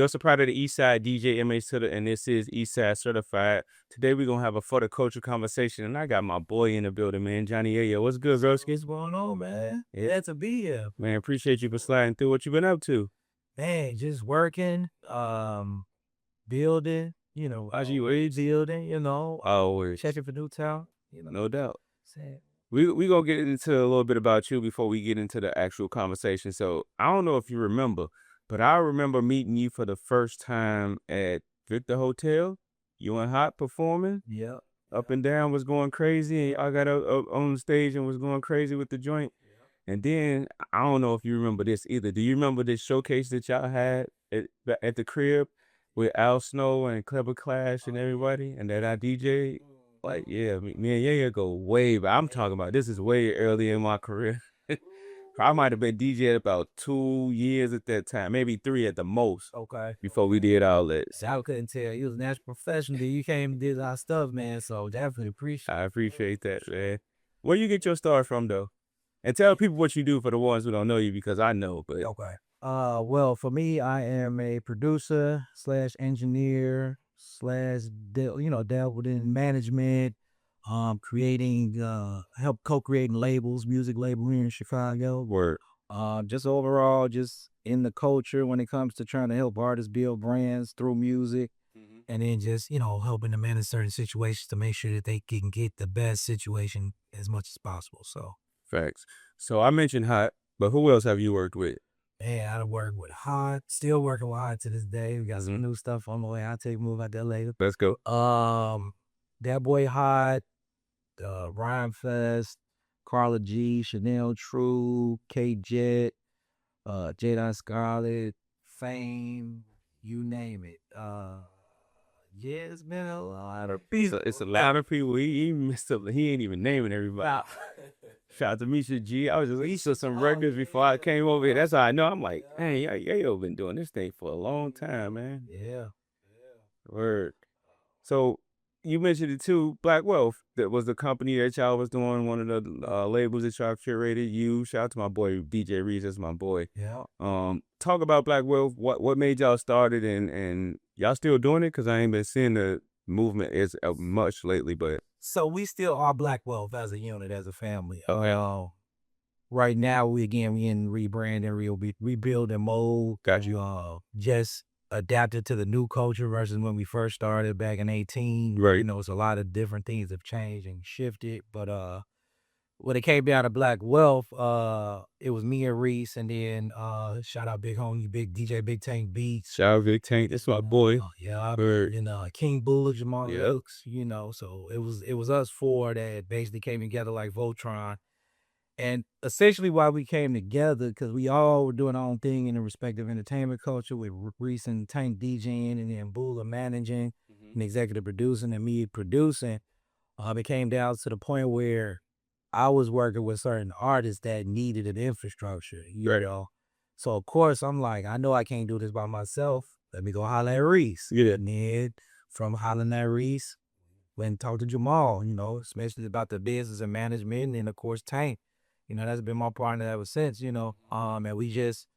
You're also part of the Eastside DJ MH to the, and this is Eastside Certified. Today we're gonna have a photo culture conversation, and I got my boy in the building, man, Jonny Yayo. What's good, broski? What's going on, man? Glad to be here. Man, appreciate you for sliding through. What you been up to? Man, just working, building, As you age? building, Always. checking for new talent, No doubt. Sad. We gonna get into a little bit about you before we get into the actual conversation. So I don't know if you remember, but I remember meeting you for the first time at Victor Hotel. You and Hot performing. Yeah. Up and Down was going crazy, and I got up on the stage and was going crazy with the joint. And then I don't know if you remember this either. Do you remember this showcase that y'all had at the crib with Al Snow and Clever Clash and everybody, and that I DJ? Like, yeah, me and Yaya go way, but I'm talking about this is way early in my career. I might have been DJ about 2 years at that time, maybe 3 at the most. Okay. Before we did all that. So I couldn't tell. You was a national professional. You came and did our stuff, man. So definitely appreciate it. I appreciate that, man. Where you get your start from, though? And tell people what you do for the ones who don't know you, because I know, but. Okay. Well, for me, I am a producer / engineer / dabbled in management, creating, help co-creating labels, music label here in Chicago. Word. Just overall, just in the culture when it comes to trying to help artists build brands through music, and then just, helping them manage certain situations to make sure that they can get the best situation as much as possible. So, Facts. So I mentioned Hot, but who else have you worked with? man, I work with Hot, still working with Hot to this day. We got some new stuff on the way. I'll take a move out there later. Let's go. That Boy Hot, Rhyme Fest, Carla G, Chanel True, K Jet, Jada Scarlett, Fame, you name it. Yeah, it's been a lot of people. It's a lot of people. He messed up. He ain't even naming everybody. Shout out to Misha G. He saw some records before I came over here. That's how I know. I'm like, hey, Yayo been doing this thing for a long time, man. Yeah. Word. So you mentioned it too, Black Wealth. That was the company that y'all was doing, one of the labels that y'all curated. You, shout out to my boy DJ Reese, that's my boy. Yeah. Talk about Black Wealth. What made y'all start it, and y'all still doing it? Cause I ain't been seeing the movement as much lately, but. So we still are Black Wealth as a unit, as a family. Oh, Right now, we in rebranding, rebuilding mode. got you. Just adapted to the new culture versus when we first started back in 18. Right. It's a lot of different things have changed and shifted. But when it came down to Black Wealth, it was me and Reese, and then shout out Big Homie, Big DJ, Big Tank Beats. Shout out Big Tank, that's my boy. Yeah, Bird. and King Bull, Jamal Yep. Lux, so it was us four that basically came together like Voltron. And essentially why we came together, because we all were doing our own thing in the respective entertainment culture, with Reese and Tank DJing, and then Bulla managing and executive producing, and me producing. It came down to the point where I was working with certain artists that needed an infrastructure, know. So of course I'm like, I know I can't do this by myself. Let me go holler at Reese. Yeah. And then from hollering at Reese, went and talked to Jamal, especially about the business and management, and then of course Tank. That's been my partner ever since, and we just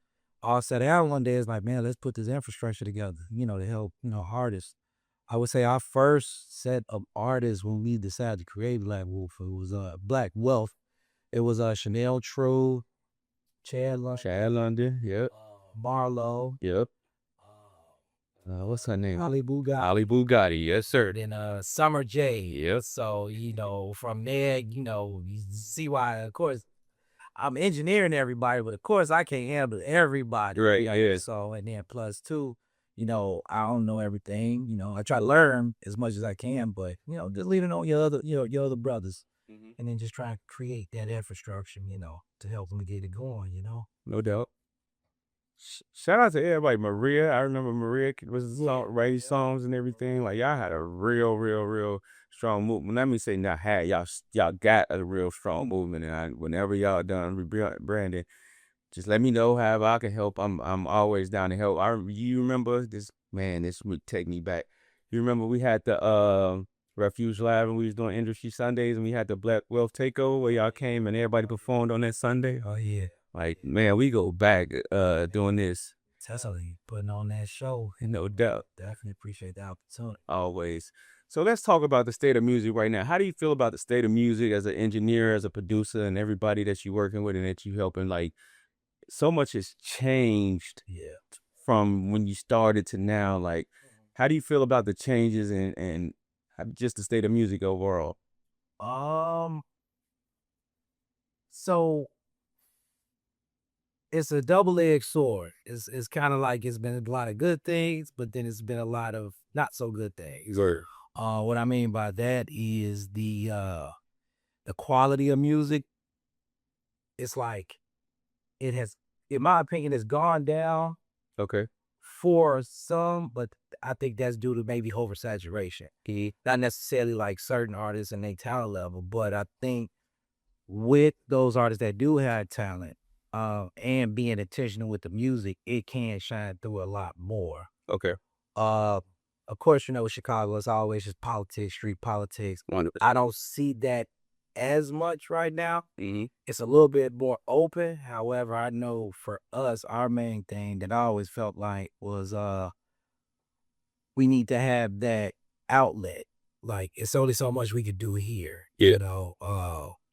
all sat down one day. It's like, man, let's put this infrastructure together, to help, artists. I would say our first set of artists when we decided to create Black Wolf, it was Black Wealth. It was Chanel True, Chad London, yep. Marlo. Yep. What's her name? Ali Bugatti, yes, sir. Then Summer J. Yep. So, from there, you see why, of course, I'm engineering everybody, but of course I can't handle everybody. Right, yeah. So, and then plus two, I don't know everything. I try to learn as much as I can, but just leaning on your other brothers, and then just trying to create that infrastructure, to help them get it going. No doubt. Shout out to everybody. Maria, I remember Maria was writing songs and everything. Like, y'all had a real strong movement. Let me say, not had, y'all got a real strong movement. And whenever y'all done rebranding, just let me know however I can help. I'm always down to help. You remember this? Man, this would take me back. You remember we had the Refuge Live, and we was doing Industry Sundays, and we had the Black Wealth Takeover where y'all came and everybody performed on that Sunday? Oh yeah. Like, man, we go back doing this Definitely putting on that show. No doubt. Definitely appreciate the opportunity. Always. So let's talk about the state of music right now. How do you feel about the state of music as an engineer, as a producer, and everybody that you're working with and that you helping? Like, so much has changed Yeah. from when you started to now. Like, how do you feel about the changes and just the state of music overall? So it's a double-edged sword. It's kind of like it's been a lot of good things, but then it's been a lot of not so good things. Right. What I mean by that is the quality of music. It's like it has, in my opinion, has gone down Okay. for some, but I think that's due to maybe oversaturation. Not necessarily like certain artists and their talent level, but I think with those artists that do have talent, and being intentional with the music, it can shine through a lot more. Okay. Uh, of course, with Chicago, it's always just politics, street politics. 100%. I don't see that as much right now. Mm-hmm. It's a little bit more open. However, I know for us, our main thing that I always felt like was we need to have that outlet. Like it's only so much we could do here, Yeah.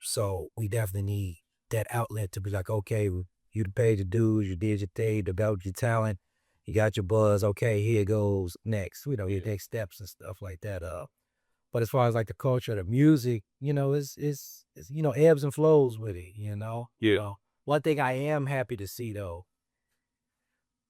So we definitely need that outlet to be like, okay, you paid your dues, you did your thing, developed your talent, you got your buzz. Okay, here goes next. Your next steps and stuff like that. But as far as like the culture, the music, it's ebbs and flows with it. Yeah. One thing I am happy to see though,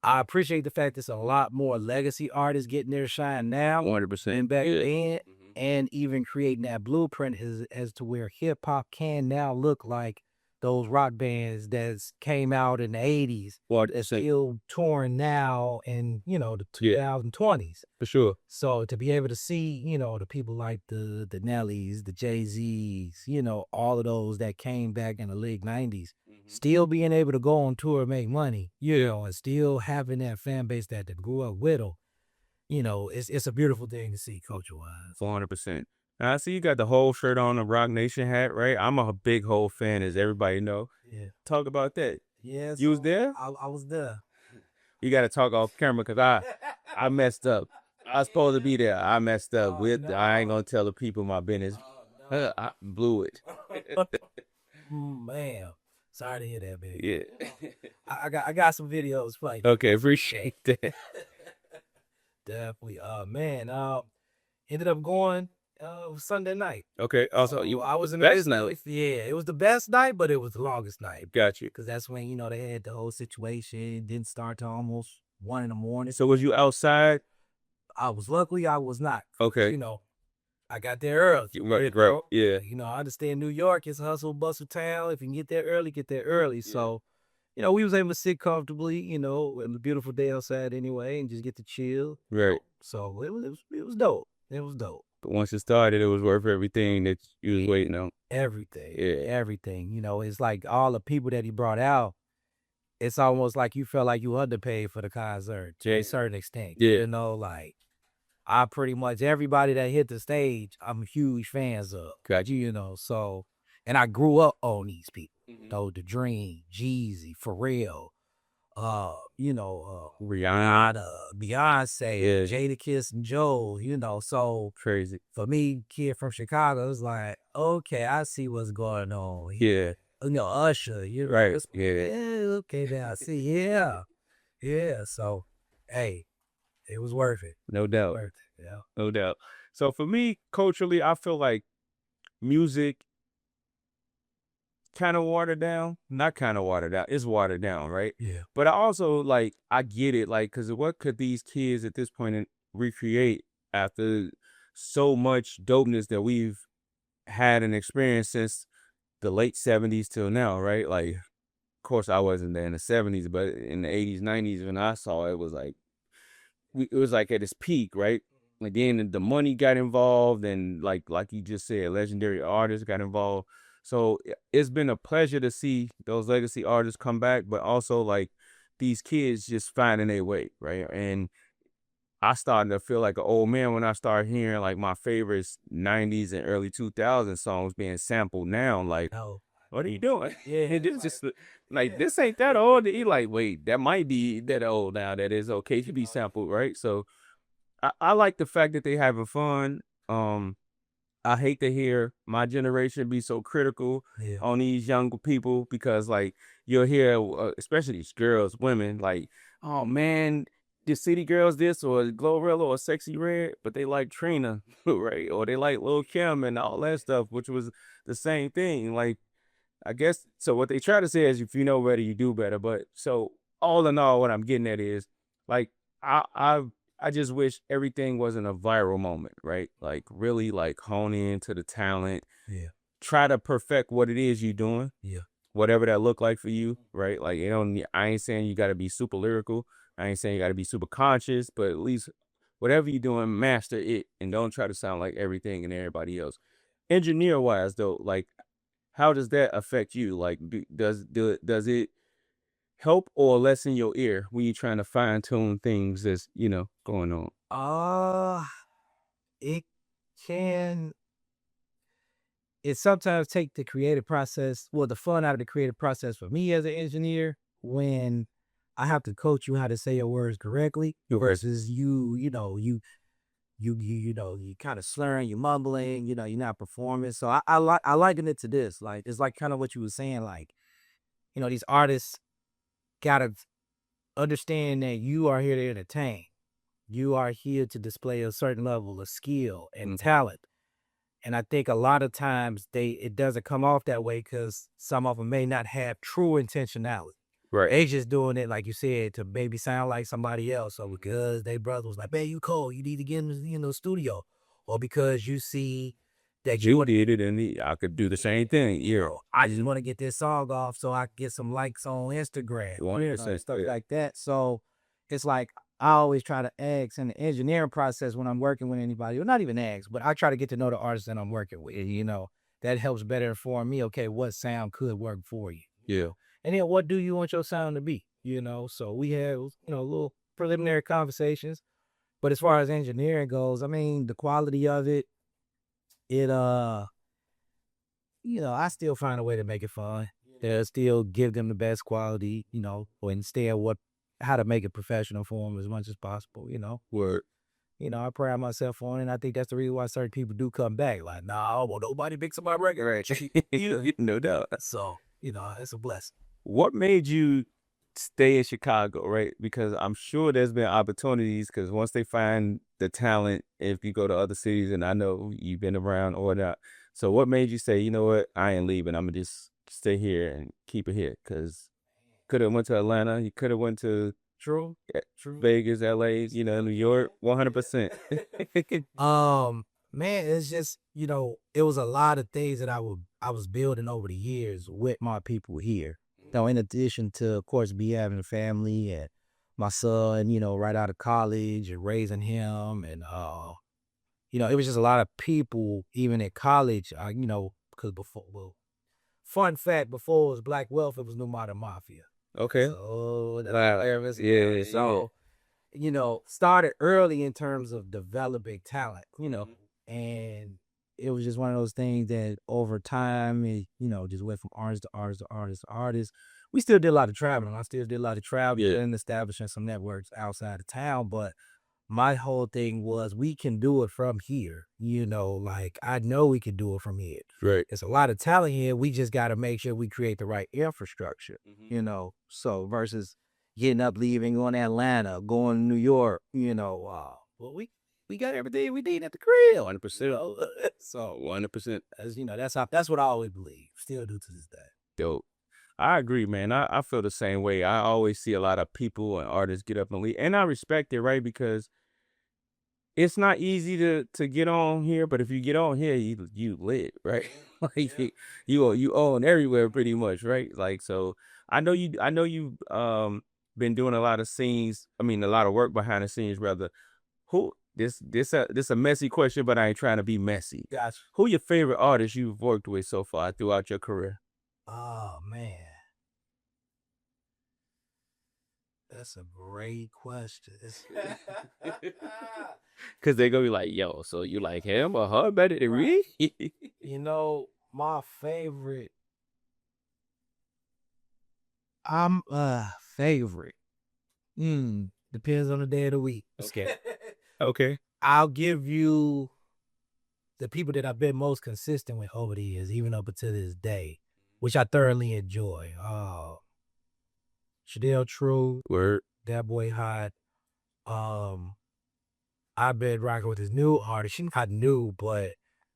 I appreciate the fact there's a lot more legacy artists getting their shine now 100%. than back Yeah. then, and even creating that blueprint as to where hip hop can now look like those rock bands that came out in the 80s that's still touring now in the 2020s. For sure. So to be able to see, the people like the Nellies, the Jay-Z's, all of those that came back in the late 90s, still being able to go on tour and make money, and still having that fan base that grew up with them, it's a beautiful thing to see culture-wise. 400%. Now, I see you got the whole shirt on, the Rock Nation hat, right? I'm a big whole fan, as everybody know. Yeah. Talk about that. Yeah. You was there? I was there. You got to talk off camera because I messed up. I was supposed to be there. I messed up. I ain't going to tell the people my business. I blew it. Man, sorry to hear that, baby. Yeah. I got some videos for you. Okay, appreciate that. Definitely. Ended up going Sunday night. Okay. Also, I was in the best night. Yeah, it was the best night, but it was the longest night. Got you. Because that's when, they had the whole situation. Didn't start till almost 1 in the morning. So was you outside? Luckily I was not. Okay. I got there early. Right. Yeah. I understand New York is a hustle bustle town. If you can get there early, get there early. Yeah. So, we was able to sit comfortably, in a beautiful day outside anyway, and just get to chill. Right. So it was dope. It was dope. But once it started, it was worth everything that you was waiting on. Everything. Yeah. Everything. It's like all the people that he brought out, it's almost like you felt like you underpaid for the concert to a certain extent. Yeah. Like I pretty much, everybody that hit the stage, I'm huge fans of. Gotcha. So, and I grew up on these people. The Dream, Jeezy, Pharrell, Rihanna, Beyonce, Jadakiss and Joe, so crazy. For me, kid from Chicago, it's like, okay, I see what's going on. Yeah. Usher, right. Yeah, okay, now I see, yeah. So, hey, it was worth it. No doubt. Worth it, yeah. No doubt. So for me, culturally, I feel like music kind of watered down. Not kind of watered down. It's watered down, right? Yeah. But I also, I get it, because what could these kids at this point recreate after so much dopeness that we've had and experienced since the late 70s till now, right? Of course, I wasn't there in the 70s, but in the 80s, 90s, when I saw it, it was like at its peak, right? And then the money got involved, and like you just said, legendary artists got involved. So it's been a pleasure to see those legacy artists come back, but also these kids just finding their way, right? And I started to feel like an old man when I started hearing my favorite 90s and early 2000s songs being sampled now. what are you doing? Yeah, And this just like this ain't that old. You like, wait, that might be that old now. That is okay to be sampled, right? So I like the fact that they having fun. I hate to hear my generation be so critical yeah, on these young people because, like, you'll hear, especially these girls, women, like, oh man, the City Girls this or Glorilla or Sexy Red, but they like Trina, right? Or they like Lil Kim and all that stuff, which was the same thing. Like, I guess so. What they try to say is, if you know better, you do better. But so all in all, what I'm getting at is, like, I I I just wish everything wasn't a viral moment, right? Like really, like hone in to the talent, yeah, try to perfect what it is you're doing, yeah. whatever that look like for you, right? Like you don't. I ain't saying you got to be super lyrical. I ain't saying you got to be super conscious, but at least whatever you're doing, master it, and don't try to sound like everything and everybody else. Engineer wise, though, like how does that affect you? Like, does it help or lessen your ear when you're trying to fine tune things that's going on? Uh, it can it sometimes take the creative process, well, the fun out of the creative process for me as an engineer when I have to coach you how to say your words correctly Okay. versus you kind of slurring, you mumbling, you're not performing. So I liken it to this. Like it's like kind of what you were saying, like, these artists gotta understand that you are here to entertain. You are here to display a certain level of skill and Mm, talent. And I think a lot of times it doesn't come off that way because some of them may not have true intentionality. right. They just doing it, like you said, to maybe sound like somebody else, or because they brother was like, "Man, you cold, you need to get in the studio," or because you see that you You want, did it, and I could do the same thing. Yeah. I just want to get this song off so I can get some likes on Instagram, One hundred percent. stuff like that. So it's like I always try to ask in the engineering process when I'm working with anybody, or not even ask, but I try to get to know the artist that I'm working with. That helps better inform me. Okay, what sound could work for you? Yeah. And then what do you want your sound to be? So we have little preliminary conversations. But as far as engineering goes, I mean the quality of it, it I still find a way to make it fun. To still give them the best quality, or instead how to make it professional for them as much as possible. Word. I pride myself on it, and I think that's the reason why certain people do come back. Like, nah, well, nobody picks up my record. No doubt. So, it's a blessing. What made you stay in Chicago, right? Because I'm sure there's been opportunities. Because once they find the talent, if you go to other cities, and I know you've been around or not, so what made you say, you know what, I ain't leaving. I'm gonna just stay here and keep it here? Because could have went to Atlanta. You could have went to True, true. Vegas, LA, New York, 100%. Um, man, it's just, it was a lot of things that I was building over the years with my people here. Now, in addition to, of course, me having a family and my son, right out of college and raising him, and it was just a lot of people even at college. Because before, well, fun fact, before it was Black Wealth, it was New Modern Mafia. Okay. So that's Wow. hilarious. Yeah. So started early in terms of developing talent, and it was just one of those things that over time, just went from artist to artist to artist to artist. We still did a lot of traveling. I still did a lot of traveling Yeah. and establishing some networks outside of town, but my whole thing was we can do it from here. Like I know we can do it from here. Right. There's a lot of talent here. We just got to make sure we create the right infrastructure, Mhm. So versus getting up, leaving, going to Atlanta, going to New York, well, we got everything we need at the crib. 100%. So 100%. that's what I always believe. Still do to this day. Dope. I agree, man. I feel the same way. I always see a lot of people and artists get up and leave, and I respect it, right? Because it's not easy to get on here, but if you get on here, you lit, right? Like you own everywhere pretty much, right? Like so, I know you been doing a lot of scenes. I mean, a lot of work behind the scenes, rather. Who this a messy question, but I ain't trying to be messy. Gotcha. Who your favorite artists you've worked with so far throughout your career? Oh man, that's a great question. Cause they gonna be like, yo, so you like him or her better than Right. me? My favorite. I'm favorite. Depends on the day of the week. Okay. Okay. I'll give you the people that I've been most consistent with over the years, even up until this day, which I thoroughly enjoy. Shadell True, Word. that boy hot. Um, I've been rocking with this new artist. She's not new, but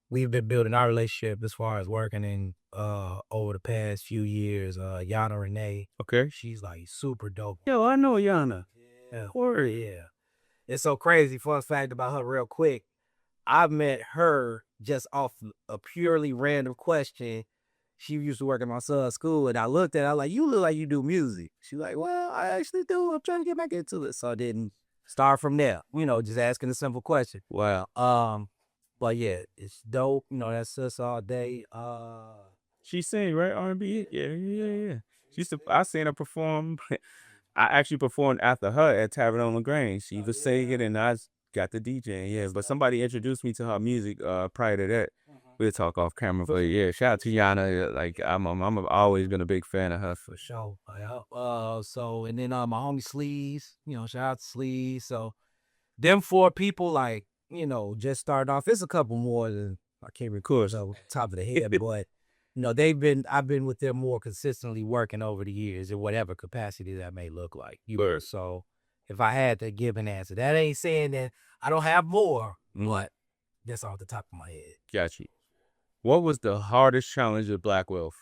we've been building our relationship as far as working in over the past few years. Yana Renee, Okay. she's like super dope. Yo, I know Yana. Yeah, Word. yeah. It's so crazy. Fun fact about her, real quick. I met her just off a purely random question. She used to work at my son's school, and I looked at her, I was like, "You look like you do music." She's like, "Well, I actually do. I'm trying to get back into it." So I didn't start from there, just asking a simple question. Wow. But yeah, it's dope. That's us all day. She sing, right? R&B? Yeah, yeah, yeah. She used to, I seen her perform. I actually performed after her at Tavern on LaGrange. She was singing and got the DJing, yeah. But somebody introduced me to her music prior to that. We'll talk off camera. But yeah, shout out to Yana. Like I'm always been a big fan of her. For sure. So and then my homie Sleeves, shout out to Sleeves. So them four people, like, just started off. It's a couple more than I can't record off the top of the head, but I've been with them more consistently working over the years in whatever capacity that may look like. Word. So if I had to give an answer, that ain't saying that I don't have more, but that's off the top of my head. Got you. What was the hardest challenge of Black Wealth?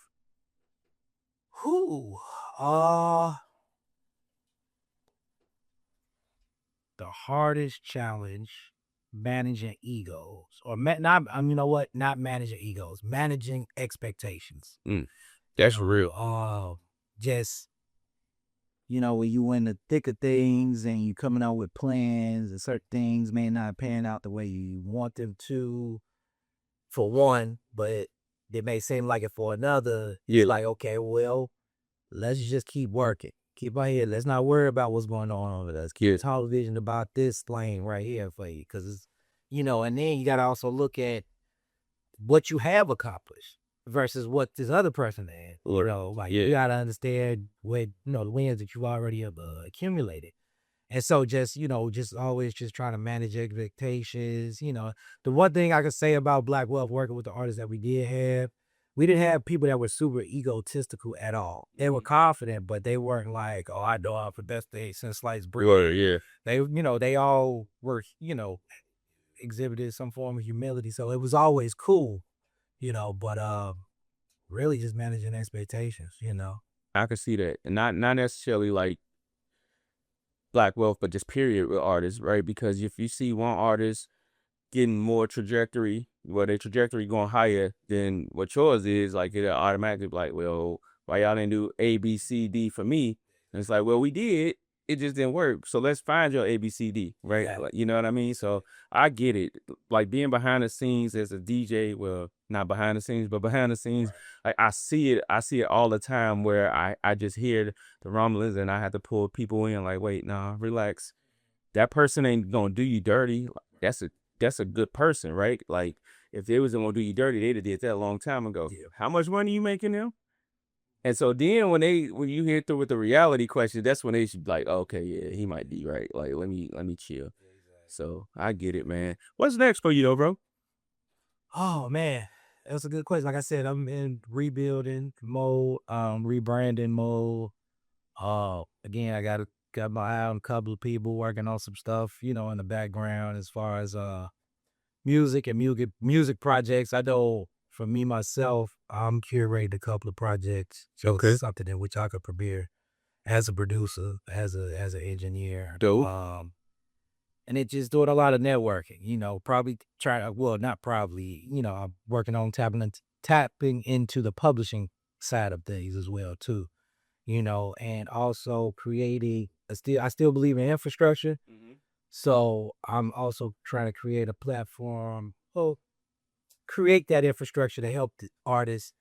Who? The hardest challenge, managing egos, or not. You know what? Not managing egos, managing expectations. That's real. Just when you in the thick of things and you coming out with plans, and certain things may not pan out the way you want them to, for one, but it may seem like it for another. Yeah. It's like, okay, well, let's just keep working. Keep our head. Let's not worry about what's going on with us. Keep television about this lane right here for you. Because, and then you got to also look at what you have accomplished versus what this other person had. You got to understand what, the wins that you already have accumulated. And so just always just trying to manage expectations. The one thing I could say about Black Wealth working with the artists that we did have, we didn't have people that were super egotistical at all. They were confident, but they weren't like, "Oh, I know I'm the best thing since sliced bread." Yeah. They all were, exhibited some form of humility. So it was always cool, but really just managing expectations, I could see that. And not necessarily like Black Wealth, but just period with artists, right? Because if you see one artist getting more trajectory, their trajectory going higher than what yours is, like it'll automatically be like, well, why y'all didn't do A, B, C, D for me? And it's like, well, we did. It just didn't work. So let's find your A, B, C, D, right? Yeah. Like, you know what I mean? So I get it. Like being behind the scenes as a DJ, well, not behind the scenes, but behind the scenes, like I see it all the time where I just hear the rumblings and I have to pull people in like, wait, nah, relax. That person ain't gonna do you dirty. That's a good person, right? Like if they was gonna do you dirty, they'd have did that a long time ago. Yeah. How much money you making now? And so then when you hit through with the reality question, that's when they should be like, okay, yeah, he might be right. Like let me chill. So I get it, man. What's next for you though, bro? Oh man, that was a good question. Like I said, I'm in rebuilding mode, rebranding mode. Again, I got my eye on a couple of people working on some stuff, in the background as far as music and music projects. I know for me myself, I'm curating a couple of projects. So Okay. it's something in which I could premiere as a producer, as an engineer. Dope. And it just doing a lot of networking, probably not probably, I'm working on tapping into the publishing side of things as well too, and also creating I still believe in infrastructure. So I'm also trying to create a platform, create that infrastructure to help the artists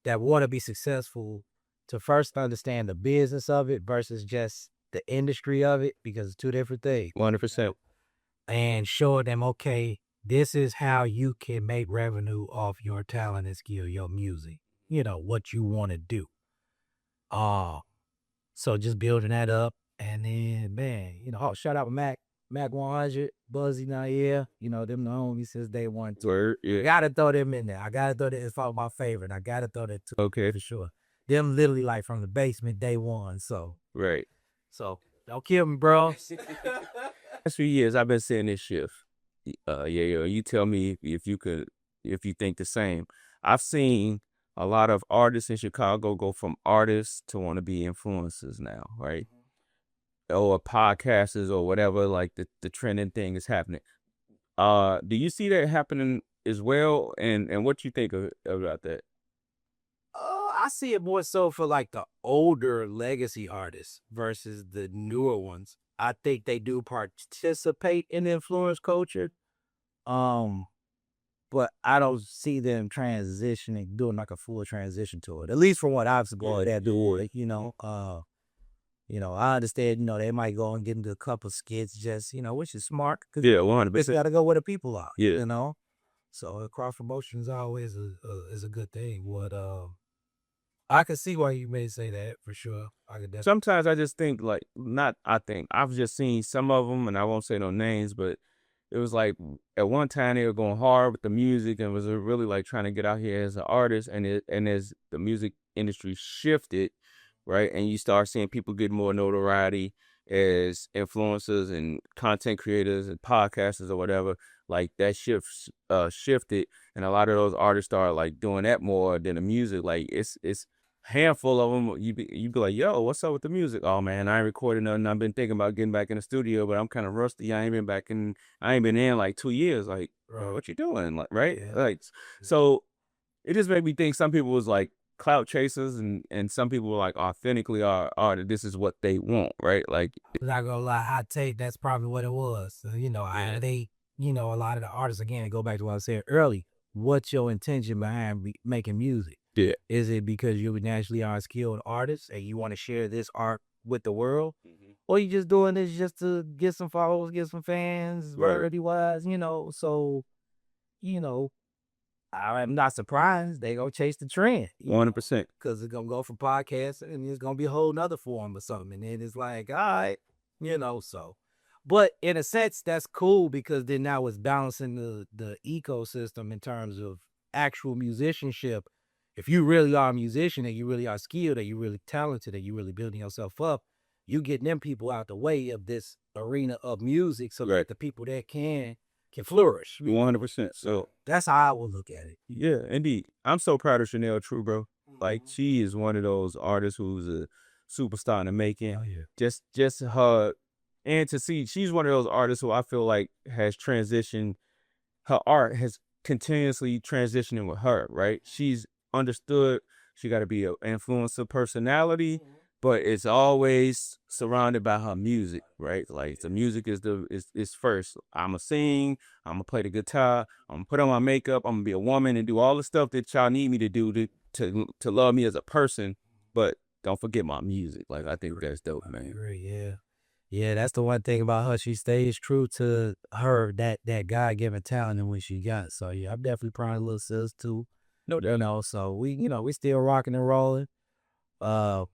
that want to be successful to first understand the business of it versus just the industry of it, because it's two different things. 100%. And show them, okay, this is how you can make revenue off your talent and skill, your music, what you want to do. So just building that up, and then man, shout out Mac 100, Buzzy Nair, them the homies since day one. Word, I yeah. gotta throw them in there. I gotta throw that. It's all my favorite. I gotta throw that too Okay, for sure. Them literally like from the basement day one. So right. don't kill me, bro. Last few years, I've been seeing this shift. Yeah, you tell me if you think the same. I've seen a lot of artists in Chicago go from artists to want to be influencers now, right? Or podcasters or whatever, like the trending thing is happening. Do you see that happening as well? And what you think about that? I see it more so for like the older legacy artists versus the newer ones. I think they do participate in influence culture. Um, but I don't see them transitioning, doing like a full transition to it. At least from what I've seen that do it, I understand, they might go and get into a couple skits just, which is smart because Yeah, it's 100%. got to go where the people are, Yeah. So cross promotion is always is a good thing. What I can see why you may say that for sure. I could definitely. Sometimes I just think like not I think I've just seen some of them and I won't say no names, but it was like at one time they were going hard with the music and was really like trying to get out here as an artist, and as the music industry shifted, right, and you start seeing people get more notoriety as influencers and content creators and podcasters or whatever, like that shifted, and a lot of those artists started like doing that more than the music. Like it's handful of them. You be like, yo, what's up with the music? Oh man, I ain't recording nothing. I've been thinking about getting back in the studio, but I'm kind of rusty. I ain't been in like 2 years. Like, bro, what you doing? Like, right? Yeah. Like, so it just made me think some people was like clout chasers, and some people were like authentically are this is what they want, right? Like, Not gonna lie, hot take. That's probably what it was. Yeah. A lot of the artists again. Go back to what I said early. What's your intention behind making music? yeah, Is it because you naturally are a skilled artist and you want to share this art with the world, Mhm. or you just doing this just to get some followers, get some fans, Right. variety wise? So you know, I'm not surprised they gonna chase the trend. 100%. Because it's gonna go from podcast and it's gonna be a whole nother form or something. And then it's like, all right, so. But in a sense, that's cool because then now it's balancing the ecosystem in terms of actual musicianship. If you really are a musician and you really are skilled and you really talented and you really building yourself up, you getting them people out the way of this arena of music so Right. that the people that can flourish. 100%. So That's how I would look at it. yeah, indeed. I'm so proud of Chanel True, bro. Like she is one of those artists who's a superstar in the making. Oh yeah. Just her, and to see she's one of those artists who I feel like has transitioned. Her art has continuously transitioning with her, right? She's understood she got to be an influencer personality, but it's always surrounded by her music, right? Like the music is first. I'ma sing, I'ma play the guitar, I'm gonna put on my makeup, I'm gonna be a woman and do all the stuff that y'all need me to do to love me as a person, but don't forget my music. Like I think that's dope, I man. agree, yeah. Yeah, that's the one thing about her. She stays true to her that God given talent and what she got. So yeah, I'm definitely proud of little sis too. No doubt. So we still rocking and rolling. Uh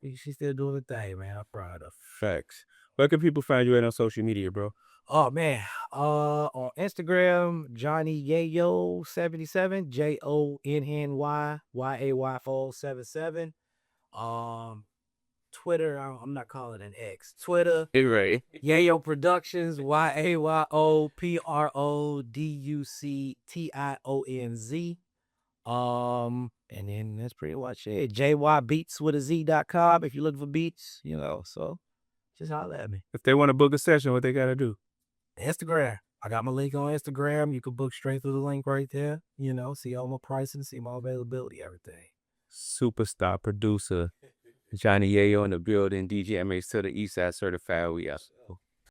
she's still doing the thing, man. I'm proud of her. Facts. Where can people find you at on social media, bro? Oh man. On Instagram, Jonny Yayo 77, JONNY 477. Twitter, I'm not calling it an X. Twitter, You're right. Yayo Productions, YAYOPRODUCTIONZ. And then that's pretty much it. JYBeats with a Z.com if you're looking for beats, so just holler at me. If they want to book a session, what they gotta do? Instagram. I got my link on Instagram. You can book straight through the link right there. See all my pricing, see my availability, everything. Superstar producer Jonny Yayo in the building. DJ MX to the Eastside certified. We out.